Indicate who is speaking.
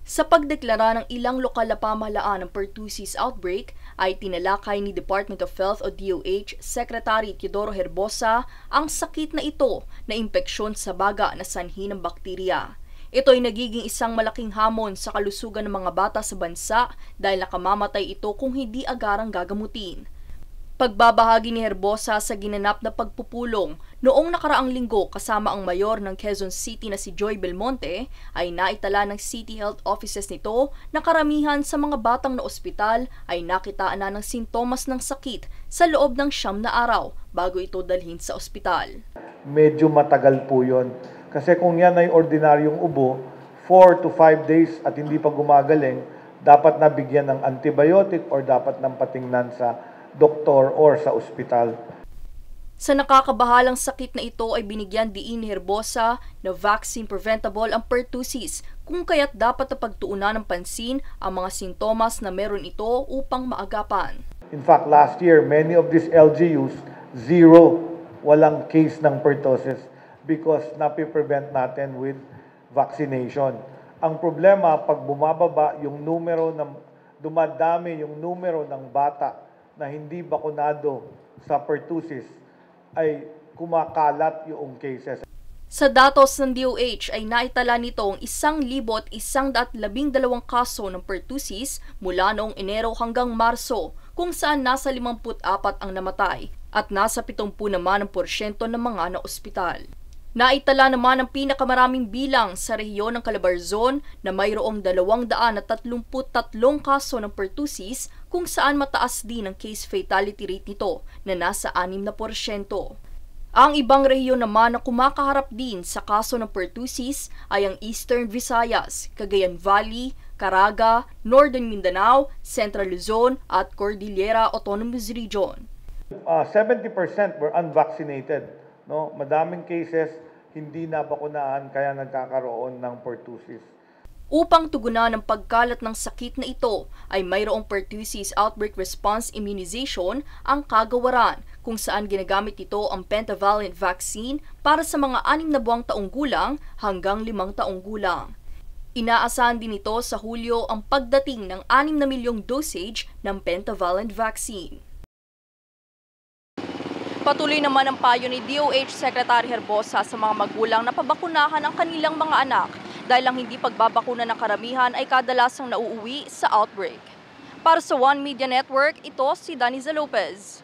Speaker 1: Sa pagdeklara ng ilang lokal na pamahalaan ng pertussis outbreak, ay tinalakay ni Department of Health o DOH Secretary Teodoro Herbosa ang sakit na ito na impeksyon sa baga na sanhi ng bakterya. Ito ay nagiging isang malaking hamon sa kalusugan ng mga bata sa bansa dahil nakamamatay ito kung hindi agarang gagamutin. Pagbabahagi ni Herbosa sa ginanap na pagpupulong noong nakaraang linggo kasama ang mayor ng Quezon City na si Joy Belmonte ay naitala ng City Health Offices nito na karamihan sa mga batang na ospital ay nakitaan na ng sintomas ng sakit sa loob ng 9 na araw bago ito dalhin sa ospital.
Speaker 2: Medyo matagal po yun. Kasi kung yan ay ordinaryong ubo, 4 to 5 days at hindi pa gumagaling, dapat nabigyan ng antibiotic or dapat nang patingnan sa doktor or sa ospital.
Speaker 1: Sa nakakabahalang sakit na ito ay binigyan diin ni Herbosa na vaccine preventable ang pertussis, kung kaya't dapat na pagtuunan ng pansin ang mga sintomas na meron ito upang maagapan.
Speaker 2: In fact, last year, many of these LGUs, walang case ng pertussis because napiprevent natin with vaccination. Ang problema, pag bumababa yung numero dumadami yung numero ng bata na hindi bakunado sa pertussis, ay kumakalat yung cases.
Speaker 1: Sa datos ng DOH ay naitala nitong 1,112 kaso ng pertussis mula noong Enero hanggang Marso, kung saan nasa 54 ang namatay at nasa 70 naman ang porsyento ng mga naospital. Naitala naman ang pinakamaraming bilang sa rehiyon ng Calabarzon na mayroong 233 kaso ng pertussis, kung saan mataas din ang case fatality rate nito na nasa 6%. Ang ibang rehiyon naman na kumakaharap din sa kaso ng pertussis ay ang Eastern Visayas, Cagayan Valley, Caraga, Northern Mindanao, Central Luzon at Cordillera Autonomous Region.
Speaker 2: 70% were unvaccinated. No? Madaming cases hindi nabakunahan kaya nagkakaroon ng pertussis.
Speaker 1: Upang tugunan ang pagkalat ng sakit na ito ay mayroong pertussis outbreak response immunization ang kagawaran, kung saan ginagamit ito ang pentavalent vaccine para sa mga 6 na buwang taong gulang hanggang 5 taong gulang. Inaasahan din ito sa Hulyo ang pagdating ng 6 na milyong dosage ng pentavalent vaccine. Patuloy naman ang payo ni DOH Secretary Herbosa sa mga magulang na pabakunahan ang kanilang mga anak dahil ang hindi pagbabakuna ng karamihan ay kadalasang nauuwi sa outbreak. Para sa One Media Network, ito si Daniza Lopez.